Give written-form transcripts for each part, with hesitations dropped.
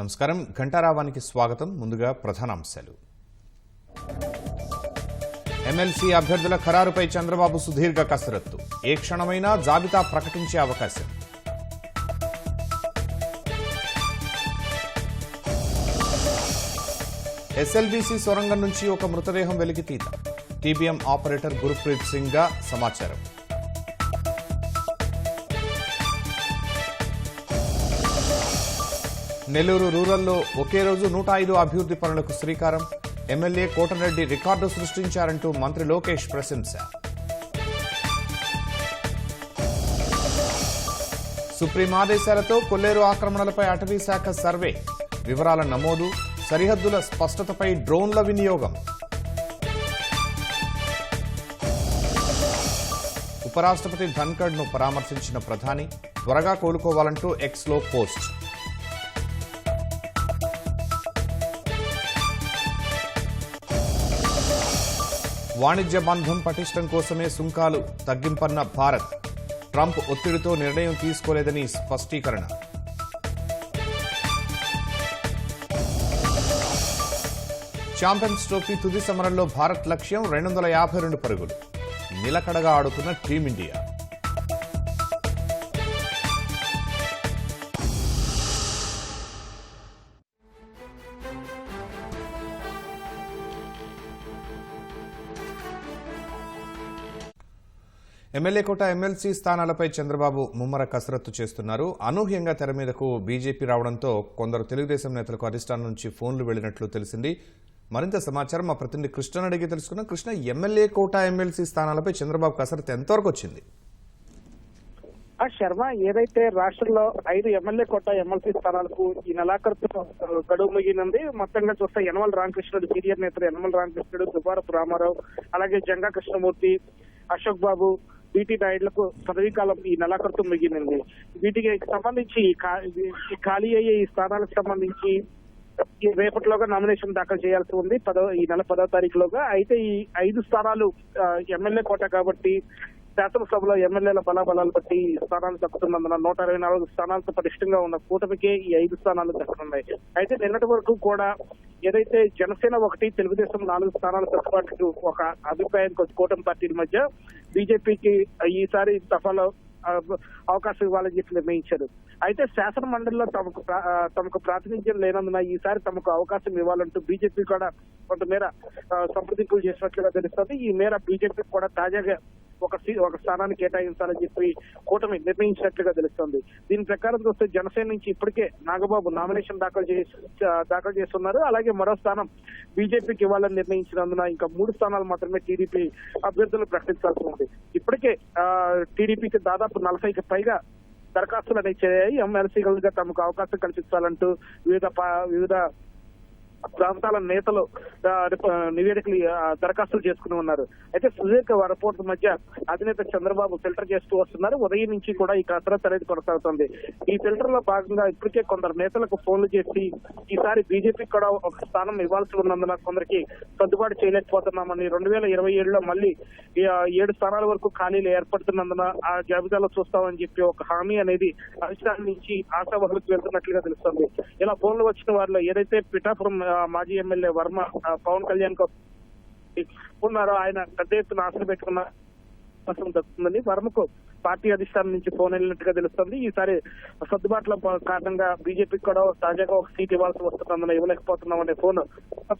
నమస్కారం. ఘంటారావానికి స్వాగతం. ముందుగా ప్రధానాంశాలు. ఎమ్మెల్సీ అభ్యర్థుల ఖరారుపై చంద్రబాబు సుదీర్ఘ కసరత్తు. ఏ క్షణమైనా జాబితా ప్రకటించే అవకాశం. ఎస్ఎల్బీసీ సొరంగం నుంచి ఒక మృతదేహం వెలికితీత. టీబీఎం ఆపరేటర్ గురుప్రీత్ సింగ్ గా సమాచారం. నెల్లూరు రూరల్లో ఒకే రోజు 105 అభివృద్ధి పనులకు శ్రీకారం. ఎమ్మెల్యే కోటరెడ్డి రికార్డు సృష్టించారంటూ మంత్రి లోకేష్ ప్రశంస. సుప్రీం ఆదేశాలతో కొల్లేరు ఆక్రమణలపై అటవీ శాఖ సర్వే. వివరాల నమోదు, సరిహద్దుల స్పష్టతపై డ్రోన్ల వినియోగం. ఉపరాష్ట్రపతి ధన్కడ్ను పరామర్శించిన ప్రధాని. త్వరగా కోలుకోవాలంటూ ఎక్స్లో పోస్ట్. వాణిజ్య బంధం పటిష్టం కోసమే సుంకాలు తగ్గింపన్న భారత్. ట్రంప్ ఒత్తిడితో నిర్ణయం తీసుకోలేదని స్పష్టీకరణ. ఛాంపియన్స్ ట్రోఫీ తుది సమరంలో భారత్ లక్ష్యం 252 పరుగులు. నిలకడగా ఆడుతున్న టీమిండియా. ఎమ్మెల్యే కోట, ఎమ్మెల్సీ స్థానాలపై చంద్రబాబు ముమ్మర కసరత్తు చేస్తున్నారు. అనూహ్యంగా తెర మీదకు బీజేపీ రావడంతో కొందరు తెలుగుదేశం నేతలకు అధిష్టానం నుంచి ఫోన్లు వెళ్లినట్లు తెలిసింది. మరింత సమాచారం మా ప్రతినిధి కృష్ణను అడిగి తెలుసుకున్నాం. కృష్ణ, ఎమ్మెల్యే కోట, ఎమ్మెల్సీ స్థానాలపై చంద్రబాబు కసరత్తు ఎంతవరకు వచ్చింది? శర్మ, ఏదైతే రాష్ట్రంలో 5 ఎమ్మెల్యే కోట, ఎమ్మెల్సీ స్థానాలకు ఈ నెలాఖరుతో గడువు ముగినంది. మొత్తంగా చూస్తే యనమల రామకృష్ణుడు, సీనియర్ నేతలు యనమల రామకృష్ణుడు, దువ్వారపు రామారావు, అలాగే జంగా కృష్ణమూర్తి, అశోక్ బాబు, బీటీ నాయుడులకు పదవీ కాలం ఈ నెలాఖరుతో ముగినంది. వీటికి సంబంధించి ఖాళీ అయ్యే ఈ స్థానాలకు సంబంధించి రేపటిలోగా నామినేషన్ దాఖలు చేయాల్సి ఉంది, ఈ నెల 10వ తారీఖులోగా. అయితే ఈ 5 స్థానాలు ఎమ్మెల్యే కోట కాబట్టి శాసనసభలో ఎమ్మెల్యేల బలాబలాలు బట్టి ఈ స్థానాలు దక్కుతున్నందున 124 స్థానాలతో పటిష్టంగా ఉన్న కూటమికే ఈ 5 స్థానాలు దక్కనున్నాయి. అయితే నిన్నటి వరకు కూడా ఏదైతే జనసేన 1, తెలుగుదేశం 4 స్థానాల సర్దుబాటుకు ఒక అభిప్రాయానికి కూటమి పార్టీల మధ్య బీజేపీకి ఈసారి దఫాలో అవకాశం ఇవ్వాలని చెప్పి నిర్ణయించారు. అయితే శాసన మండలిలో తమకు ప్రాతినిధ్యం లేనందున ఈసారి తమకు అవకాశం ఇవ్వాలంటూ బీజేపీ కూడా కొంతమేర సంప్రదింపులు చేసినట్లుగా తెలుస్తుంది. ఈ మేర బీజేపీ కూడా తాజాగా ఒక స్థానాన్ని కేటాయించాలని చెప్పి కూటమి నిర్ణయించినట్లుగా తెలుస్తోంది. దీని ప్రకారం చూస్తే జనసేన నుంచి ఇప్పటికే నాగబాబు నామినేషన్ దాఖలు చేస్తున్నారు. అలాగే మరో స్థానం బీజేపీకి ఇవ్వాలని నిర్ణయించినందున ఇంకా 3 స్థానాలు మాత్రమే టీడీపీ అభ్యర్థులు ప్రకటించాల్సి ఉంది. ఇప్పటికే టీడీపీకి దాదాపు 40కి పైగా దరఖాస్తులు అనేవి చేయాయి. ఎమ్మెల్సీలుగా తమకు అవకాశం కల్పించాలంటూ వివిధ ప్రాంతాల నేతలు నివేదికలు దరఖాస్తులు చేసుకుని ఉన్నారు. అయితే సుదీర్ఘ రిపోర్ట్ మధ్య అధినేత చంద్రబాబు ఫిల్టర్ చేస్తూ వస్తున్నారు. ఉదయం నుంచి కూడా ఈ కసరత్తు అనేది కొనసాగుతుంది. ఈ ఫిల్టర్ లో భాగంగా ఇప్పటికే కొందరు నేతలకు ఫోన్లు చేసి ఈసారి బీజేపీకి కూడా ఒక స్థానం ఇవ్వాల్సి ఉన్నందున కొందరికి సర్దుబాటు చేయలేకపోతున్నామని, 2027లో మళ్ళీ 7 స్థానాల వరకు ఖాళీలు ఏర్పడుతున్నందున ఆ జాబితాలో చూస్తామని చెప్పి ఒక హామీ అనేది అధిష్టానం నుంచి ఆశావహులకు వెళ్తున్నట్లుగా తెలుస్తుంది. ఇలా ఫోన్లు వచ్చిన వారిలో ఏదైతే పిఠాపురం మాజీ ఎమ్మెల్యే వర్మ పవన్ కళ్యాణ్ ఉన్నారో ఆయన పెద్ద ఎత్తున ఆశలు పెట్టుకున్న అవకాశం దక్కుతుందని వర్మకు పార్టీ అధిష్టానం నుంచి ఫోన్ వెళ్ళినట్టుగా తెలుస్తుంది. ఈసారి సర్దుబాట్ల కారణంగా బీజేపీకి కూడా తాజాగా ఒక సీట్ ఇవ్వాల్సి వస్తుందని ఇవ్వలేకపోతున్నాం అనే ఫోన్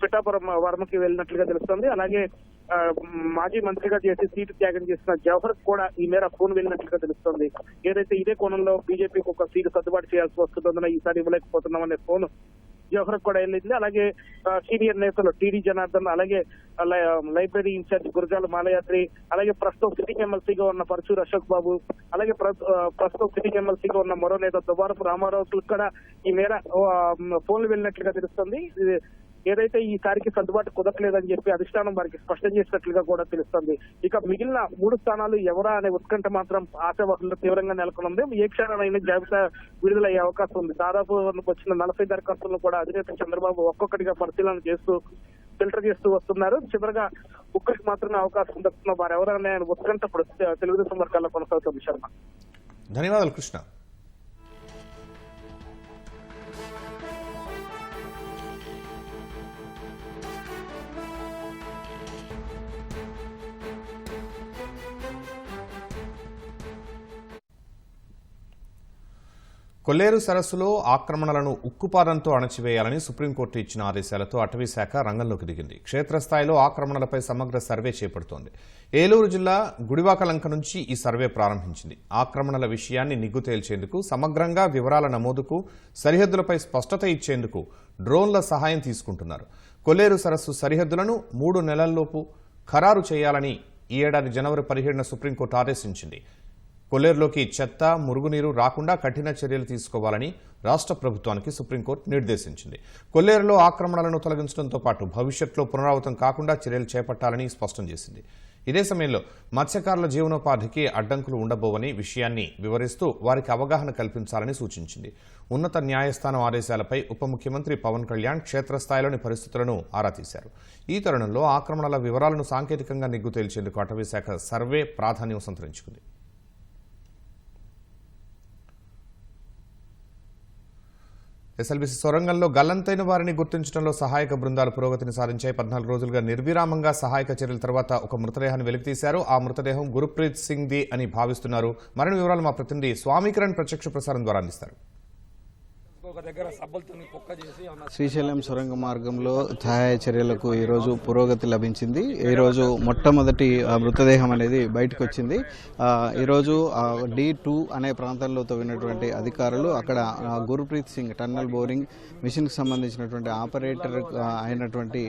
పిఠాపురం వర్మకి వెళ్ళినట్లుగా తెలుస్తుంది. అలాగే మాజీ మంత్రిగా చేసి సీటు త్యాగం చేసిన జవహర్ కూడా ఈ మేర ఫోన్ వెళ్ళినట్లుగా తెలుస్తుంది. ఏదైతే ఇదే కోణంలో బీజేపీకి ఒక సీటు సర్దుబాటు చేయాల్సి వస్తుందని ఈసారి ఇవ్వలేకపోతున్నాం అనే ఫోన్ జవహర్ కూడా వెళ్ళింది. అలాగే సీనియర్ నేతలు టీడీ జనార్దన్, అలాగే లైబ్రరీ ఇన్ఛార్జ్ గురజాల మాలయాత్రి, అలాగే ప్రస్తుతం సిట్టింగ్ ఎమ్మెల్సీగా ఉన్న పరచూరు అశోక్ బాబు, అలాగే ప్రస్తుతం సిట్టింగ్ ఎమ్మెల్సీగా ఉన్న మరో నేత దువ్వారపు రామారావుకు కూడా ఈ మేర ఫోన్లు వెళ్ళినట్లుగా తెలుస్తుంది. ఏదైతే ఈసారికి సర్దుబాటు కుదరలేదని చెప్పి అధిష్టానం వారికి స్పష్టం చేసినట్లుగా కూడా తెలుస్తుంది. ఇక మిగిలిన 3 స్థానాలు ఎవరా అనే ఉత్కంఠ మాత్రం ఆశావాహుల్లో తీవ్రంగా నెలకొనుంది. ఏ క్షణాలైనా జాబితా విడుదలయ్యే అవకాశం ఉంది. దాదాపు వచ్చిన 40 దరఖాస్తులను కూడా అధినేత చంద్రబాబు ఒక్కొక్కటిగా పరిశీలన చేస్తూ ఫిల్టర్ చేస్తూ వస్తున్నారు. చివరిగా ఒక్కరికి మాత్రమే అవకాశం దక్కుతున్న వారు ఎవరైనా ఉత్కంఠ తెలుగుదేశం వర్గాల్లో కొనసాగుతుంది. శర్మ, ధన్యవాదాలు కృష్ణ. కొల్లేరు సరస్సులో ఆక్రమణలను ఉక్కుపాదంతో అణచివేయాలని సుప్రీంకోర్టు ఇచ్చిన ఆదేశాలతో అటవీశాఖ రంగంలోకి దిగింది. క్షేత్రస్థాయిలో ఆక్రమణలపై సమగ్ర సర్వే చేపడుతోంది. ఏలూరు జిల్లా గుడివాకలంక నుంచి ఈ సర్వే ప్రారంభించింది. ఆక్రమణల విషయాన్ని నిగ్గు తేల్చేందుకు, సమగ్రంగా వివరాల నమోదుకు, సరిహద్దులపై స్పష్టత ఇచ్చేందుకు డ్రోన్ల సహాయం తీసుకుంటున్నారు. కొల్లేరు సరస్సు సరిహద్దులను 3 నెలల్లోపు ఖరారు చేయాలని ఈ ఏడాది జనవరి 17న సుప్రీంకోర్టు ఆదేశించింది. కొల్లేరులోకి చెత్త, మురుగునీరు రాకుండా కఠిన చర్యలు తీసుకోవాలని రాష్ట్ర ప్రభుత్వానికి సుప్రీంకోర్టు నిర్దేశించింది. కొల్లేరులో ఆక్రమణలను తొలగించడంతో పాటు భవిష్యత్తులో పునరావృతం కాకుండా చర్యలు చేపట్టాలని స్పష్టం చేసింది. ఇదే సమయంలో మత్స్యకారుల జీవనోపాధికి అడ్డంకులు ఉండబోవని విషయాన్ని వివరిస్తూ వారికి అవగాహన కల్పించాలని సూచించింది. ఉన్నత న్యాయస్థానం ఆదేశాలపై ఉప ముఖ్యమంత్రి పవన్ కళ్యాణ్ క్షేత్రస్థాయిలోని పరిస్థితులను ఆరా తీశారు. ఈ తరుణంలో ఆక్రమణల వివరాలను సాంకేతికంగా నిగ్గు తేల్చేందుకు అటవీశాఖ సర్వే ప్రాధాన్యం సంతరించుకుంది. ఎస్ఎల్బీసీ సొరంగంలో గల్లంతైన వారిని గుర్తించడంలో సహాయక బృందాలు పురోగతిని సాధించాయి. 14 రోజులుగా నిర్విరామంగా సహాయక చర్యల తర్వాత ఒక మృతదేహాన్ని వెలికితీశారు. ఆ మృతదేహం గురుప్రీత్ సింగ్ ది అని భావిస్తున్నారు. మరిన్ని వివరాలు మా ప్రతినిధి స్వామికిరణ్ ప్రత్యక్ష ప్రసారం ద్వారా అందిస్తారు. శ్రీశైలం సొరంగ మార్గంలో సహాయ చర్యలకు ఈరోజు పురోగతి లభించింది. ఈరోజు మొట్టమొదటి మృతదేహం అనేది బయటకు వచ్చింది. ఈరోజు D2 అనే ప్రాంతంలో తవ్వినటువంటి అధికారులు అక్కడ గురుప్రీత్ సింగ్ టన్నల్ బోరింగ్ మిషన్కి సంబంధించినటువంటి ఆపరేటర్ అయినటువంటి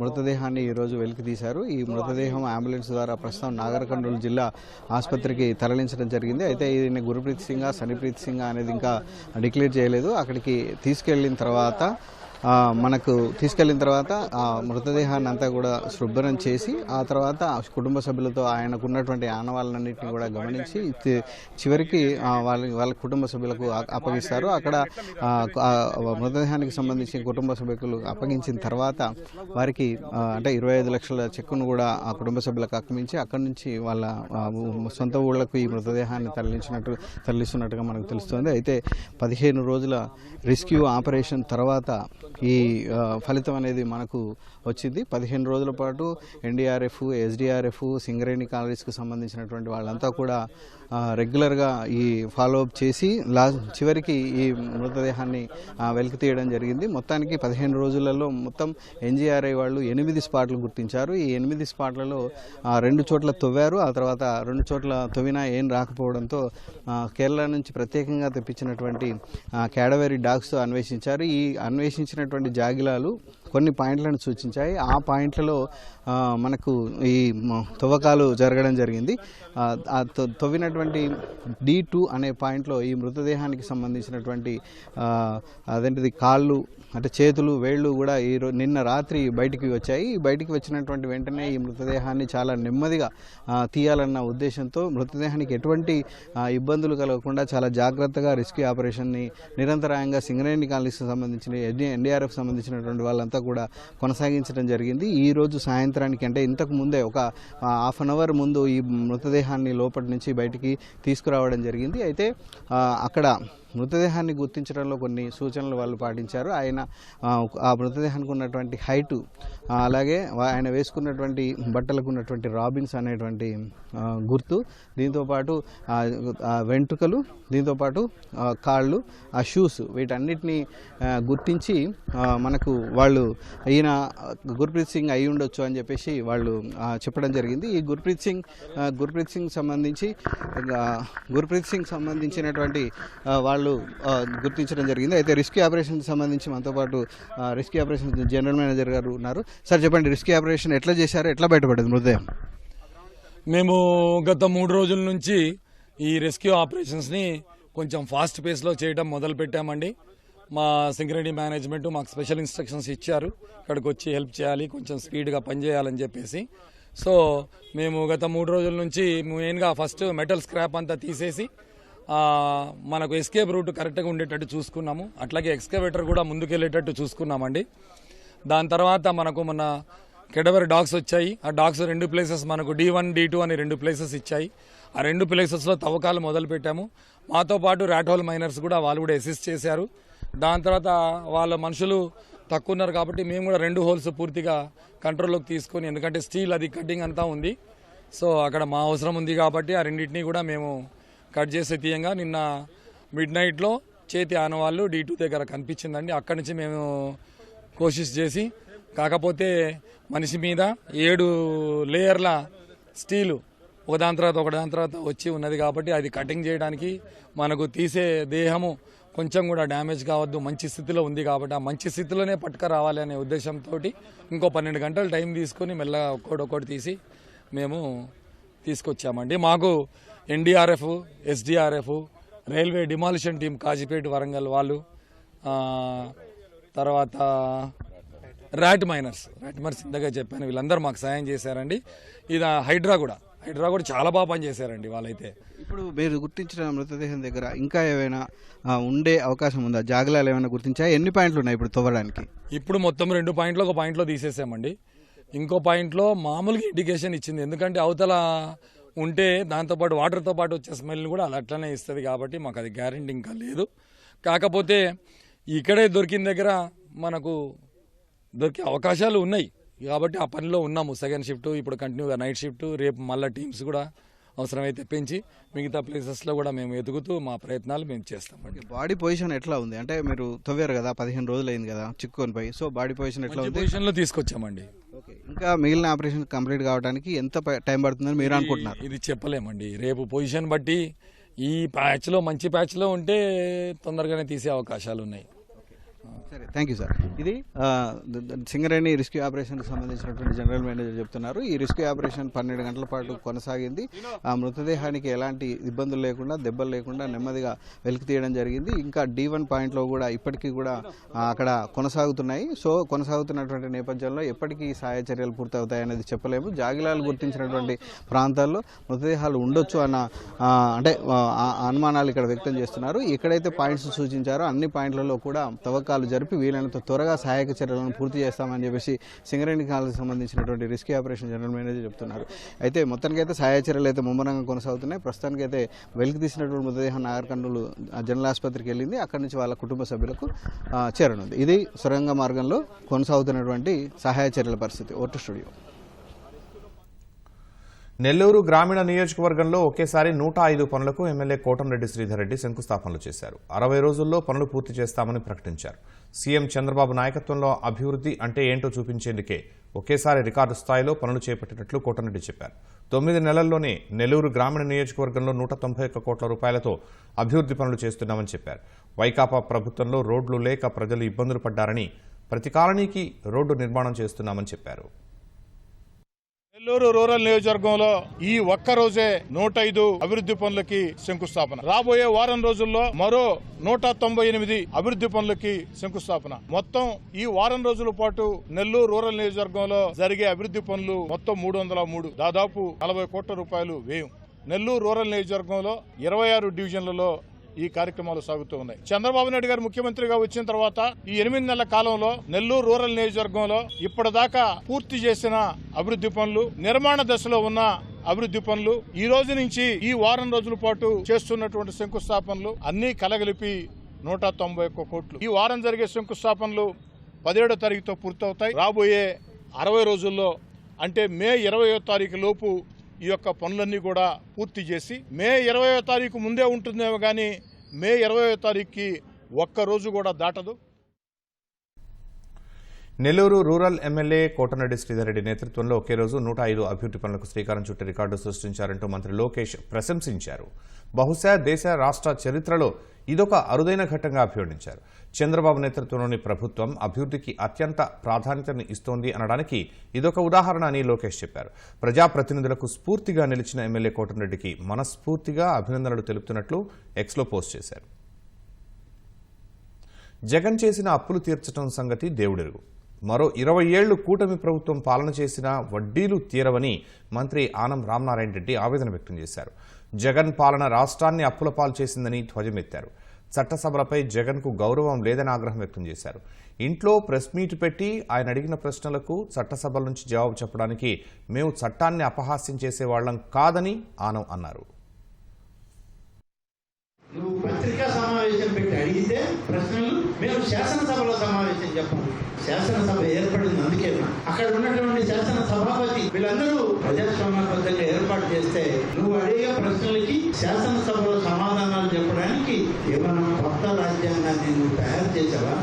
మృతదేహాన్ని ఈరోజు వెలికి తీశారు. ఈ మృతదేహం అంబులెన్స్ ద్వారా ప్రస్తుతం నాగర్ కర్నూలు జిల్లా ఆసుపత్రికి తరలించడం జరిగింది. అయితే ఇది గురుప్రీత్ సింగ్ సనిప్రీత్ సింగ్ అనేది ఇంకా డిక్లేర్ చేయలేదు. అక్కడికి తీసుకెళ్లిన తర్వాత ఆ మృతదేహాన్ని అంతా కూడా శుభ్రం చేసి ఆ తర్వాత కుటుంబ సభ్యులతో ఆయనకున్నటువంటి ఆనవాళ్ళన్నింటినీ కూడా గమనించి చివరికి వాళ్ళ కుటుంబ సభ్యులకు అప్పగిస్తారు. అక్కడ మృతదేహానికి సంబంధించి కుటుంబ సభ్యులకు అప్పగించిన తర్వాత వారికి అంటే 25 లక్షల చెక్కును కూడా ఆ కుటుంబ సభ్యులకు అప్పగించి అక్కడి నుంచి వాళ్ళ సొంత ఊళ్ళకు ఈ మృతదేహాన్ని తరలిస్తున్నట్టుగా మనకు తెలుస్తుంది. అయితే 15 రోజుల రెస్క్యూ ఆపరేషన్ తర్వాత ఈ ఫలితం అనేది మనకు వచ్చింది. 15 రోజుల పాటు NDRF, SDRF, సింగరేణి కాలనీస్కి సంబంధించినటువంటి వాళ్ళంతా కూడా రెగ్యులర్గా ఈ ఫాలోఅప్ చేసి చివరికి ఈ మృతదేహాన్ని వెలికి తీయడం జరిగింది. మొత్తానికి 15 రోజులలో మొత్తం NGRI వాళ్ళు 8 స్పాట్లు గుర్తించారు. ఈ 8 స్పాట్లలో 2 చోట్ల తవ్వారు. ఆ తర్వాత 2 చోట్ల తవ్వినా ఏం రాకపోవడంతో కేరళ నుంచి ప్రత్యేకంగా తెప్పించినటువంటి క్యాడవరీ డాగ్స్తో అన్వేషించారు. ఈ అన్వేషించినటువంటి జాగిలాలు కొన్ని పాయింట్లను సూచించాయి. ఆ పాయింట్లలో మనకు ఈ తవ్వకాలు జరగడం జరిగింది. ఆ తవ్వినటువంటి D2 అనే పాయింట్లో ఈ మృతదేహానికి సంబంధించినటువంటి అదేంటిది కాళ్ళు అంటే చేతులు వేళ్ళు కూడా నిన్న రాత్రి బయటికి వచ్చాయి. బయటికి వచ్చినటువంటి వెంటనే ఈ మృతదేహాన్ని చాలా నెమ్మదిగా తీయాలన్న ఉద్దేశంతో మృతదేహానికి ఎటువంటి ఇబ్బందులు కలగకుండా చాలా జాగ్రత్తగా రెస్క్యూ ఆపరేషన్ని నిరంతరాయంగా సింగరేణి కాలనీకి సంబంధించిన NDRF సంబంధించినటువంటి వాళ్ళంతా కూడా కొనసాగించడం జరిగింది. ఈ రోజు సాయంత్రానికి అంటే ఇంతకు ముందే ఒక హాఫ్ అన్ అవర్ ముందు ఈ మృతదేహాన్ని లోపటి నుంచి బయటికి తీసుకురావడం జరిగింది. అయితే అక్కడ మృతదేహాన్ని గుర్తించడంలో కొన్ని సూచనలు వాళ్ళు పాటించారు. ఆ మృతదేహానికి ఉన్నటువంటి హైటు అలాగే ఆయన వేసుకున్నటువంటి బట్టలకు ఉన్నటువంటి రాబిన్స్ అనేటువంటి గుర్తు, దీంతోపాటు వెంట్రుకలు, దీంతోపాటు కాళ్ళు, ఆ షూస్, వీటన్నిటినీ గుర్తించి మనకు వాళ్ళు ఈయన గుర్ప్రీత్ సింగ్ అయి ఉండొచ్చు అని చెప్పేసి వాళ్ళు చెప్పడం జరిగింది. ఈ గుర్ప్రీత్ సింగ్ సంబంధించినటువంటి వాళ్ళు గుర్తించడం జరిగింది. అయితే రెస్క్యూ ఆపరేషన్కి సంబంధించి మనతో పాటు రెస్క్యూ ఆపరేషన్ జనరల్ మేనేజర్ గారు ఉన్నారు. సార్ చెప్పండి, రెస్క్యూ ఆపరేషన్ ఎట్లా చేశారు, ఎట్లా బయటపడింది మృతదేహం? మేము గత 3 రోజుల నుంచి ఈ రెస్క్యూ ఆపరేషన్స్ని కొంచెం ఫాస్ట్ పేస్లో చేయడం మొదలుపెట్టామండి. మా సింగరేణి మేనేజ్మెంట్ మాకు స్పెషల్ ఇన్స్ట్రక్షన్స్ ఇచ్చారు, ఇక్కడికి వచ్చి హెల్ప్ చేయాలి, కొంచెం స్పీడ్గా పనిచేయాలని చెప్పేసి. సో మేము గత 3 రోజుల నుంచి మెయిన్గా ఫస్ట్ మెటల్ స్క్రాప్ అంతా తీసేసి మనకు ఎస్కేప్ రూట్ కరెక్ట్గా ఉండేటట్టు చూసుకున్నాము. అట్లాగే ఎక్స్కవేటర్ కూడా ముందుకెళ్ళేటట్టు చూసుకున్నామండి. దాని తర్వాత మనకు మన కెడవరీ డాగ్స్ వచ్చాయి. ఆ డాగ్స్ 2 ప్లేసెస్ మనకు D1, D2 అని 2 ప్లేసెస్ ఇచ్చాయి. ఆ 2 ప్లేసెస్లో తవ్వకాలు మొదలు పెట్టాము. మాతో పాటు ర్యాట్ హోల్ మైనర్స్ కూడా వాళ్ళు కూడా అసిస్ట్ చేశారు. దాని తర్వాత వాళ్ళ మనుషులు తక్కువ ఉన్నారు కాబట్టి మేము కూడా 2 హోల్స్ పూర్తిగా కంట్రోల్లోకి తీసుకొని, ఎందుకంటే స్టీల్ అది కటింగ్ అంతా ఉంది, సో అక్కడ మా అవసరం ఉంది కాబట్టి ఆ రెండింటినీ కూడా మేము కట్ చేసే తీయంగా నిన్న మిడ్ నైట్లో చేతి ఆనవాళ్ళు D2 దగ్గర కనిపించిందండి. అక్కడి నుంచి మేము కోషిష్ చేసి, కాకపోతే మనిషి మీద 7 లేయర్ల స్టీలు ఒకదాని తర్వాత వచ్చి ఉన్నది కాబట్టి అది కటింగ్ చేయడానికి మనకు తీసే దేహము కొంచెం కూడా డ్యామేజ్ కావద్దు, మంచి స్థితిలో ఉంది కాబట్టి ఆ మంచి స్థితిలోనే పట్టుక రావాలి అనే ఉద్దేశంతో ఇంకో 12 గంటలు టైం తీసుకొని మెల్లగా ఒక్కొక్కటి తీసి మేము తీసుకొచ్చామండి. మాకు NDRF, SDRF, railway demolition team Kazipet Warangal వాళ్ళు, తర్వాత ర్యాట్ మైనర్స్ ఇంతగా చెప్పాను, వీళ్ళందరూ మాకు సాయం చేశారండి. ఇది హైడ్రా కూడా చాలా బాగా పనిచేశారండి వాళ్ళైతే. ఇప్పుడు మీరు గుర్తించిన మృతదేహం దగ్గర ఇంకా ఏమైనా ఉండే అవకాశం ఉందా? జాగలాలు ఏమైనా గుర్తించా? ఎన్ని పాయింట్లు ఉన్నాయి ఇప్పుడు తవ్వడానికి? ఇప్పుడు మొత్తం 2 పాయింట్లు ఒక పాయింట్లో తీసేసామండి. ఇంకో పాయింట్లో మామూలుగా ఇండికేషన్ ఇచ్చింది, ఎందుకంటే అవతల ఉంటే దాంతోపాటు వాటర్తో పాటు వచ్చే స్మెల్ని కూడా అలా అట్లనే ఇస్తుంది కాబట్టి మాకు అది గ్యారెంటీ ఇంకా లేదు. కాకపోతే ఇక్కడే దొరికిన దగ్గర మనకు దొరికే అవకాశాలు ఉన్నాయి కాబట్టి ఆ పనిలో ఉన్నాము. సెకండ్ షిఫ్ట్ ఇప్పుడు కంటిన్యూగా నైట్ షిఫ్ట్, రేపు మళ్ళీ టీమ్స్ కూడా అవసరమైతే పెంచి మిగతా ప్లేసెస్లో కూడా మేము ఎదుగుతూ మా ప్రయత్నాలు మేము చేస్తామండి. బాడీ పొజిషన్ ఎట్లా ఉంది? అంటే మీరు తవ్వారు కదా, 15 రోజులు అయింది కదా చిక్కుకొని పోయి, సో బాడీ పొజిషన్ ఎట్లా ఉంది? పొజిషన్లో తీసుకొచ్చామండి. ఓకే, ఇంకా మిగిలిన ఆపరేషన్ కంప్లీట్ కావడానికి ఎంత టైం పడుతుందని మీరు అనుకుంటున్నారు? ఇది చెప్పలేమండి, రేపు పొజిషన్ బట్టి ఈ ప్యాచ్లో మంచి ప్యాచ్లో ఉంటే తొందరగానే తీసే అవకాశాలు ఉన్నాయి. సరే, థ్యాంక్ యూ సార్. ఇది సింగరేణి రెస్క్యూ ఆపరేషన్కి సంబంధించినటువంటి జనరల్ మేనేజర్ చెప్తున్నారు. ఈ రెస్క్యూ ఆపరేషన్ 12 గంటల పాటు కొనసాగింది. ఆ మృతదేహానికి ఎలాంటి ఇబ్బందులు లేకుండా, దెబ్బలు లేకుండా నెమ్మదిగా వెలికి తీయడం జరిగింది. ఇంకా D1 పాయింట్లో కూడా ఇప్పటికీ కూడా అక్కడ కొనసాగుతున్నాయి. సో కొనసాగుతున్నటువంటి నేపథ్యంలో ఎప్పటికీ సహాయ చర్యలు పూర్తవుతాయనేది చెప్పలేము. జాగిలాలు గుర్తించినటువంటి ప్రాంతాల్లో మృతదేహాలు ఉండొచ్చు అన్న అనుమానాలు ఇక్కడ వ్యక్తం చేస్తున్నారు. ఎక్కడైతే పాయింట్స్ సూచించారో అన్ని పాయింట్లలో కూడా తవ్వకాలు జరిపి వీలైనంత త్వరగా సహాయక చర్యలను పూర్తి చేస్తామని చెప్పేసి సింగరేణి కాలనీకి సంబంధించినటువంటి రెస్క్యూ ఆపరేషన్ జనరల్ మేనేజర్ చెప్తున్నారు. అయితే మొత్తానికైతే సహాయ చర్యలు అయితే ముమ్మరంగా కొనసాగుతున్నాయి. ప్రస్తుతానికైతే వెలికి తీసినటువంటి మృతదేహం నాగర్ కర్నూలు జనరల్ ఆసుపత్రికి వెళ్ళింది. అక్కడి నుంచి వాళ్ళ కుటుంబ సభ్యులకు చేరనుంది. ఇది సొరంగ మార్గంలో కొనసాగుతున్నటువంటి సహాయ చర్యల పరిస్థితి. Vote studio. నెల్లూరు గ్రామీణ నియోజకవర్గంలో ఒకేసారి 105 పనులకు ఎమ్మెల్యే కోటంరెడ్డి శ్రీధర్ రెడ్డి శంకుస్థాపనలు చేశారు. 60 రోజుల్లో పనులు పూర్తి చేస్తామని ప్రకటించారు. సీఎం చంద్రబాబు నాయకత్వంలో అభివృద్ధి అంటే ఏంటో చూపించేందుకే ఒకేసారి రికార్డు స్థాయిలో పనులు చేపట్టినట్లు కోటంరెడ్డి చెప్పారు. 9 నెలల్లోనే నెల్లూరు గ్రామీణ నియోజకవర్గంలో 191 కోట్ల రూపాయలతో అభివృద్ధి పనులు చేస్తున్నామని చెప్పారు. వైకాపా ప్రభుత్వంలో రోడ్లు లేక ప్రజలు ఇబ్బందులు పడ్డారని ప్రతి కాలనీకి రోడ్డు నిర్మాణం చేస్తున్నామని చెప్పారు. నెల్లూరు రూరల్ నియోజకవర్గంలో ఈ ఒక్క రోజే 105 అభివృద్ధి పనులకి శంకుస్థాపన. రాబోయే వారం రోజుల్లో మరో 198 అభివృద్ధి పనులకి శంకుస్థాపన. మొత్తం ఈ వారం రోజుల పాటు నెల్లూరు రూరల్ నియోజకవర్గంలో జరిగే అభివృద్ధి పనులు మొత్తం 303, దాదాపు 40 కోట్ల రూపాయలు వ్యయం. నెల్లూరు రూరల్ నియోజకవర్గంలో 26 డివిజన్లలో ఈ కార్యక్రమాలు సాగుతూ ఉన్నాయి. చంద్రబాబు నాయుడు గారు ముఖ్యమంత్రిగా వచ్చిన తర్వాత ఈ 8 నెలల కాలంలో నెల్లూరు రూరల్ నియోజకవర్గంలో ఇప్పటిదాకా పూర్తి చేసిన అభివృద్ధి పనులు, నిర్మాణ దశలో ఉన్న అభివృద్ధి పనులు, ఈ రోజు నుంచి ఈ వారం రోజుల పాటు చేస్తున్నటువంటి శంకుస్థాపనలు అన్ని కలగలిపి 191 కోట్లు. ఈ వారం జరిగే శంకుస్థాపనలు 17వ తారీఖుతో పూర్తవుతాయి. రాబోయే 60 రోజుల్లో అంటే మే 20వ తారీఖు లోపు ఈ యొక్క పనులన్నీ కూడా పూర్తి చేసి, మే 20వ తారీఖు ముందే ఉంటుందేమో కానీ మే 20వ తారీఖుకి ఒక్క రోజు కూడా దాటదు. నెల్లూరు రూరల్ ఎమ్మెల్యే కోటంరెడ్డి శ్రీధర్ రెడ్డి నేతృత్వంలో ఒకే రోజు 105 అభివృద్ధి పనులకు శ్రీకారం చుట్టి రికార్డు సృష్టించారంటూ మంత్రి లోకేష్ ప్రశంసించారు. బహుశా దేశ రాష్ట్ర చరిత్రలో ఇదొక అరుదైన ఘట్టంగా అభివర్ణించారు. చంద్రబాబు నేతృత్వంలోని ప్రభుత్వం అభివృద్ధికి అత్యంత ప్రాధాన్యతని ఇస్తోంది అనడానికి ఇదొక ఉదాహరణ అని లోకేష్ చెప్పారు. ప్రజాప్రతినిధులకు స్ఫూర్తిగా నిలిచిన ఎమ్మెల్యే కోటంరెడ్డికి మనస్ఫూర్తిగా అభినందనలు తెలుపుతున్నట్లు ఎక్స్లో పోస్ట్ చేశారు. జగన్ చేసిన అప్పులు తీర్చడం సంగతి దేవుడెరుగు. మరో 20 ఏళ్లు కూటమి ప్రభుత్వం పాలన చేసినా వడ్డీలు తీరవని మంత్రి ఆనం రామనారాయణ రెడ్డి ఆవేదన వ్యక్తం చేశారు. జగన్ పాలన రాష్ట్రాన్ని అప్పుల పాలు చేసిందని ధ్వజమెత్తారు. చట్టసభలపై జగన్కు గౌరవం లేదని ఆగ్రహం వ్యక్తం చేశారు. ఇంట్లో ప్రెస్ మీట్ పెట్టి ఆయన అడిగిన ప్రశ్నలకు చట్టసభల నుంచి జవాబు చెప్పడానికి మేము చట్టాన్ని అపహాస్యం చేసేవాళ్లం కాదని ఆనం అన్నారు. నువ్వు పత్రికా సమావేశం పెట్టి అడిగితే ప్రశ్నలు మేము శాసనసభలో సమావేశం చెప్పాలి. శాసనసభ ఏర్పడింది. అందుకే అక్కడ ఉన్నటువంటి శాసన సభాపతి వీళ్ళందరూ ప్రజాస్వామ్యబద్ధంగా ఏర్పాటు చేస్తే నువ్వు అడిగే ప్రశ్నలకి శాసనసభలో సమాధానాలు చెప్పడానికి ఏమన్నా కొత్త రాజ్యాంగాన్ని నువ్వు తయారు చేసావా?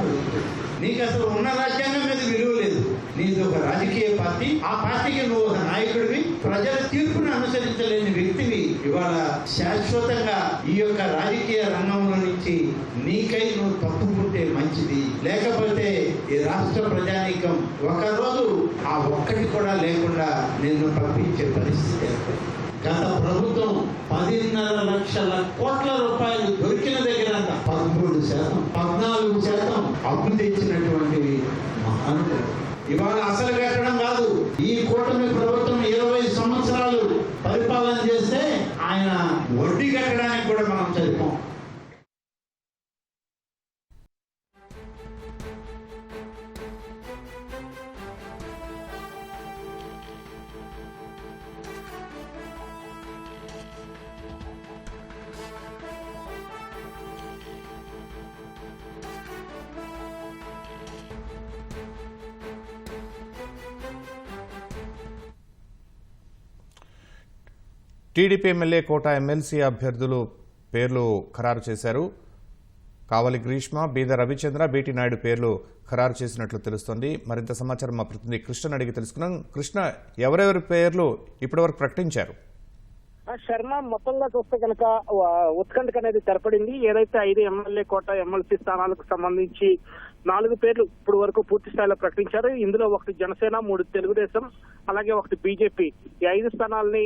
నీకు అసలు ఉన్న రాజ్యాంగం మీద విలువ లేదు. నీది ఒక రాజకీయ పార్టీ, ఆ పార్టీకి నువ్వు ఒక నాయకుడివి, ప్రజల తీర్పును అనుసరించలేని వ్యక్తివి. ఇవాళ శాశ్వతంగా ఈ యొక్క రాజకీయ రంగంలో నుంచి నీకై నువ్వు తప్పుకుంటే మంచిది. లేకపోతే ఈ రాష్ట్ర ప్రజానీకం ఒకరోజు ఆ ఒక్కటి కూడా లేకుండా నిన్ను పంపించే పరిస్థితి ఏర్పడింది. గత ప్రభుత్వం 10.5 లక్షల కోట్ల రూపాయలు దొరికిన దగ్గర 13%, 14% అప్పు తెచ్చినటువంటి మహానుభావుడు. ఇవాళ అసలు కట్టడం కాదు, ఈ కూటమి ప్రభుత్వం 20 సంవత్సరాలు పరిపాలన చేస్తే ఆయన వడ్డీ కట్టడానికి కూడా మనం సరిపోం. టీడీపీ ఎమ్మెల్యే కోట ఎమ్మెల్సీ అభ్యర్థులు పేర్లు ఖరారు చేశారు. కావలి గ్రీష్మ, బీద రవిచంద్ర, బీటీ నాయుడు పేర్లు ఖరారు చేసినట్లు తెలుస్తోంది. మరింత సమాచారం మా ప్రతినిధి కృష్ణ అడిగి తెలుసుకున్నాం. కృష్ణ, ఎవరెవరి పేర్లు ఇప్పటివరకు ప్రకటించారు? శర్మ, మొత్తంగా చూస్తే కనుక ఉత్కంఠ అనేది తెరపడింది. ఏదైతే 5 ఎమ్మెల్యే కోట ఎమ్మెల్సీ స్థానాలకు సంబంధించి 4 పేర్లు ఇప్పుడు వరకు పూర్తి స్థాయిలో ప్రకటించారు. ఇందులో 1 జనసేన, 3 తెలుగుదేశం, అలాగే 1 బీజేపీ. ఈ 5 స్థానాలని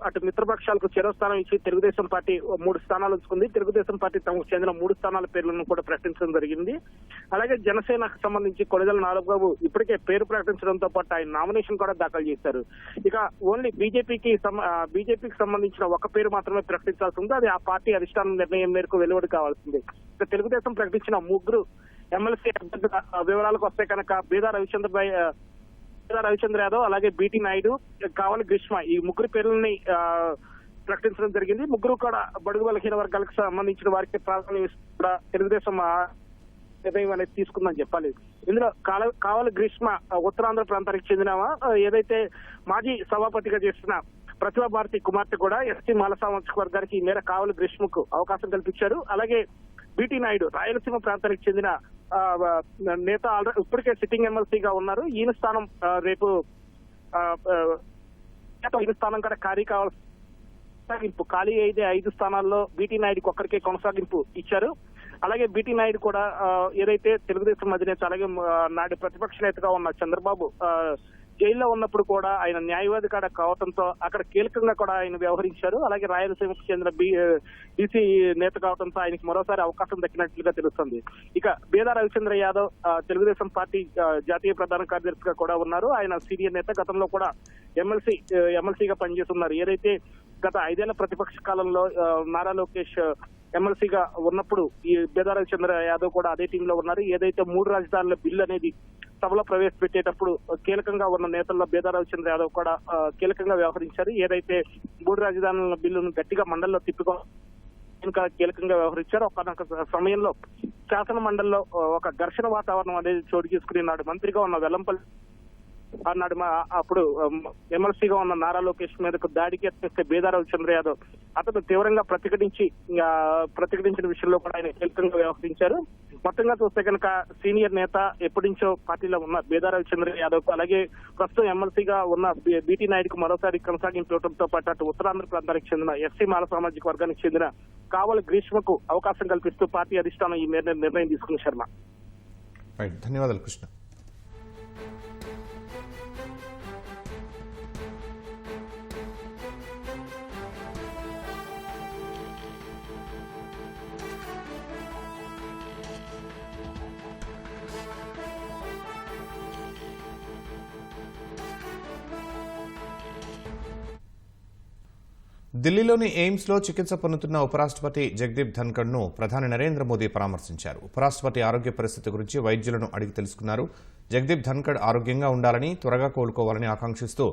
అటు మిత్రపక్షాలకు చెరో స్థానం ఇచ్చి తెలుగుదేశం పార్టీ 3 స్థానాలు ఉంచుకుంది. తెలుగుదేశం పార్టీ తమకు చెందిన 3 స్థానాల పేర్లను కూడా ప్రకటించడం జరిగింది. అలాగే జనసేనకు సంబంధించి కొణిదెల నాగబాబు ఇప్పటికే పేరు ప్రకటించడంతో పాటు ఆయన నామినేషన్ కూడా దాఖలు చేశారు. ఇక ఓన్లీ బీజేపీకి సంబంధించిన 1 పేరు మాత్రమే ప్రకటించాల్సి ఉంది. అది ఆ పార్టీ అధిష్టానం నిర్ణయం మేరకు వెలువడి కావాల్సింది. ఇక తెలుగుదేశం ప్రకటించిన 3 ఎమ్మెల్సీ అభ్యర్థుల వివరాలకు వస్తే కనుక బీదా రవిచంద్ర యాదవ్, అలాగే బీటీ నాయుడు, కావలి గ్రీష్మ, ఈ 3 పేర్లని ప్రకటించడం జరిగింది. 3 కూడా బడుగు బలహీన వర్గాలకు సంబంధించిన వారికి ప్రాధాన్యం కూడా తెలుగుదేశం నిర్ణయం అనేది తీసుకుందని చెప్పాలి. ఇందులో కావలి గ్రీష్మ ఉత్తరాంధ్ర ప్రాంతానికి చెందినవా, ఏదైతే మాజీ సభాపతిగా చేస్తున్న ప్రతిభా భారతి కుమార్తె కూడా ఎస్టీ మాల సామాజిక వర్గానికి ఈ మేర కావలి గ్రీష్మకు అవకాశం కల్పించారు. అలాగే బీటీ నాయుడు రాయలసీమ ప్రాంతానికి చెందిన నేత, ఇప్పటికే సిట్టింగ్ ఎమ్మెల్సీగా ఉన్నారు. ఈయన స్థానం రేపు ఈయన స్థానం కూడా ఖాళీ అయితే 5 స్థానాల్లో బీటీ నాయుడుకి ఒక్కరికే కొనసాగింపు ఇచ్చారు. అలాగే బీటీ నాయుడు కూడా ఏదైతే తెలుగుదేశం అధినేత, అలాగే నాటి ప్రతిపక్ష నేతగా ఉన్న చంద్రబాబు జైల్లో ఉన్నప్పుడు కూడా ఆయన న్యాయవాది కాడ కావడంతో అక్కడ కీలకంగా కూడా ఆయన వ్యవహరించారు. అలాగే రాయలసీమకు చెందిన బీసీ నేత కావడంతో ఆయనకి మరోసారి అవకాశం దక్కినట్లుగా తెలుస్తుంది. ఇక బీదా రవిచంద్ర యాదవ్ తెలుగుదేశం పార్టీ జాతీయ ప్రధాన కార్యదర్శిగా కూడా ఉన్నారు. ఆయన సీనియర్ నేత, గతంలో కూడా ఎమ్మెల్సీగా పనిచేస్తున్నారు. ఏదైతే గత 5 ఏళ్ల ప్రతిపక్ష కాలంలో నారా లోకేష్ ఎమ్మెల్సీగా ఉన్నప్పుడు ఈ బీదా రవిచంద్ర యాదవ్ కూడా అదే టీంలో ఉన్నారు. ఏదైతే 3 రాజధానుల బిల్లు అనేది సభలో ప్రవేశపెట్టేటప్పుడు కీలకంగా ఉన్న నేతల్లో బీదా రవిచంద్ర యాదవ్ కూడా కీలకంగా వ్యవహరించారు. ఏదైతే 3 రాజధానుల బిల్లును గట్టిగా మండలిలో ఇంకా కీలకంగా వ్యవహరించారు. ఒక సమయంలో శాసన మండలిలో ఒక ఘర్షణ వాతావరణం అనేది చోటు చేసుకుని నాడు మంత్రిగా ఉన్న వెల్లంపల్లి అన్నాడు అప్పుడు ఎమ్మెల్సీగా ఉన్న నారా లోకేష్ మీదకు దాడికి యత్నిస్తే బీదా రవిచంద్ర యాదవ్ అతను తీవ్రంగా ప్రతిఘటించిన విషయంలో కూడా ఆయన కీలకంగా వ్యవహరించారు. మొత్తంగా చూస్తే కనుక సీనియర్ నేత, ఎప్పటి నుంచో పార్టీలో ఉన్న బీదా రవిచంద్ర యాదవ్, అలాగే ప్రస్తుతం ఎమ్మెల్సీగా ఉన్న బీటీ నాయుడుకు మరోసారి కొనసాగింపు ఇవ్వడంతో పాటు అటు ఉత్తరాంధ్ర ప్రాంతానికి చెందిన ఎస్సీ మాల సామాజిక వర్గానికి చెందిన కావలి గ్రీష్మకు అవకాశం కల్పిస్తూ పార్టీ అధిష్టానం ఈ నిర్ణయం తీసుకుంది. శర్మ, ధన్యవాదాలు కృష్ణ. ఢిల్లీలోని ఎయిమ్స్లో చికిత్స పొందుతున్న ఉపరాష్ట్రపతి జగదీప్ ధన్కడ్ను ప్రధాని నరేంద్ర మోదీ పరామర్శించారు. ఉపరాష్ట్రపతి ఆరోగ్య పరిస్థితి గురించి వైద్యులను అడిగి తెలుసుకున్నారు. జగదీప్ ధన్కడ్ ఆరోగ్యంగా ఉండాలని, త్వరగా కోలుకోవాలని ఆకాంక్షిస్తూ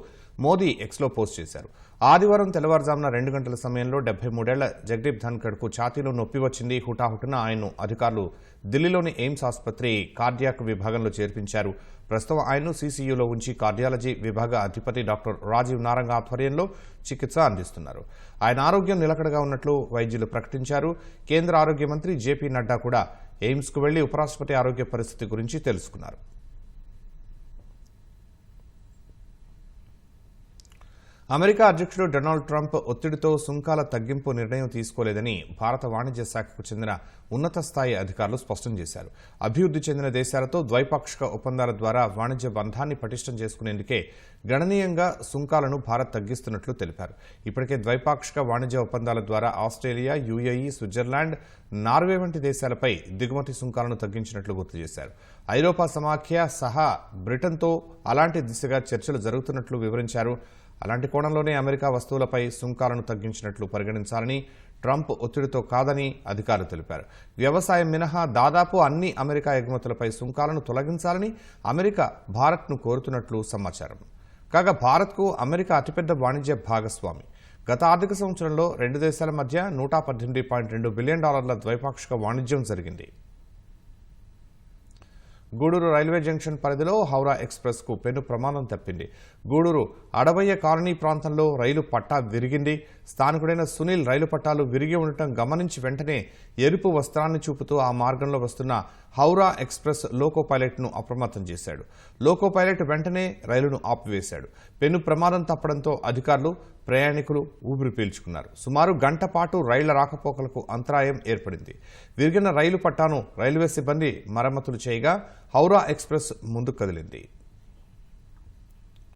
మోదీ ఎక్స్లో పోస్ట్ చేశారు. ఆదివారం తెల్లవారుజామున 2 గంటల సమయంలో 73 ఏళ్ల జగదీప్ ధన్కడ్కు ఛాతీలో నొప్పి వచ్చింది. హుటాహుటిన ఆయన్ను అధికారులు ఢిల్లీలోని ఎయిమ్స్ ఆసుపత్రి కార్డియాక్ విభాగంలో చేర్పించారు. ప్రస్తుతం ఆయన్ను సీసీయూలో ఉంచి కార్డియాలజీ విభాగ అధిపతి డాక్టర్ రాజీవ్ నారంగ్ ఆధ్వర్యంలో చికిత్స అందిస్తున్నారు. ఆయన ఆరోగ్యం నిలకడగా ఉన్నట్లు వైద్యులు ప్రకటించారు. కేంద్ర ఆరోగ్య మంత్రి జేపీ నడ్డా కూడా ఎయిమ్స్కు వెళ్లి ఉపరాష్ట్రపతి ఆరోగ్య పరిస్థితి గురించి తెలుసుకున్నారు. అమెరికా అధ్యక్షుడు డొనాల్డ్ ట్రంప్ ఒత్తిడితో సుంకాల తగ్గింపు నిర్ణయం తీసుకోలేదని భారత వాణిజ్య శాఖకు చెందిన ఉన్నత స్థాయి అధికారులు స్పష్టం చేశారు. అభివృద్ధి చెందిన దేశాలతో ద్వైపాక్షిక ఒప్పందాల ద్వారా వాణిజ్య బంధాన్ని పటిష్టం చేసుకునేందుకే గణనీయంగా సుంకాలను భారత్ తగ్గిస్తున్నట్లు తెలిపారు. ఇప్పటికే ద్వైపాక్షిక వాణిజ్య ఒప్పందాల ద్వారా ఆస్ట్రేలియా, యుఏఈ, స్విట్జర్లాండ్, నార్వే వంటి దేశాలపై దిగుమతి సుంకాలను తగ్గించినట్లు గుర్తు చేశారు. ఐరోపా సమాఖ్య సహా బ్రిటన్తో అలాంటి దిశగా చర్చలు జరుగుతున్నట్లు వివరించారు. అలాంటి కోణంలోనే అమెరికా వస్తువులపై సుంకాలను తగ్గించినట్లు పరిగణించాలని, ట్రంప్ ఒత్తిడితో కాదని అధికారులు తెలిపారు. వ్యవసాయం మినహా దాదాపు అన్ని అమెరికా ఎగుమతులపై సుంకాలను తొలగించాలని అమెరికా భారత్ను కోరుతున్నట్లు సమాచారం. కాగా భారత్కు అమెరికా అతిపెద్ద వాణిజ్య భాగస్వామి. గత ఆర్థిక సంవత్సరంలో రెండు దేశాల మధ్య $118.2 బిలియన్ ద్వైపాక్షిక వాణిజ్యం జరిగింది. గూడూరు రైల్వే జంక్షన్ పరిధిలో హౌరా ఎక్స్ప్రెస్ కు పెను ప్రమాదం తప్పింది. గూడూరు అడవయ్య కాలనీ ప్రాంతంలో రైలు పట్టా విరిగింది. స్థానికుడైన సునీల్ రైలు పట్టాలు విరిగి ఉండటం గమనించి వెంటనే ఎరుపు వస్త్రాన్ని చూపుతూ ఆ మార్గంలో వస్తున్న హౌరా ఎక్స్ప్రెస్ లోకో పైలట్ను అప్రమత్తం చేశాడు. లోకో పైలట్ వెంటనే రైలును ఆపివేశాడు. పెను ప్రమాదం తప్పడంతో అధికారులు, ప్రయాణికులు ఊపిరి పీల్చుకున్నారు. సుమారు గంట పాటు రైళ్ల రాకపోకలకు అంతరాయం ఏర్పడింది. విరిగిన రైలు పట్టాను రైల్వే సిబ్బంది మరమ్మతులు చేయగా హౌరా ఎక్స్ప్రెస్ ముందుకు కదిలింది.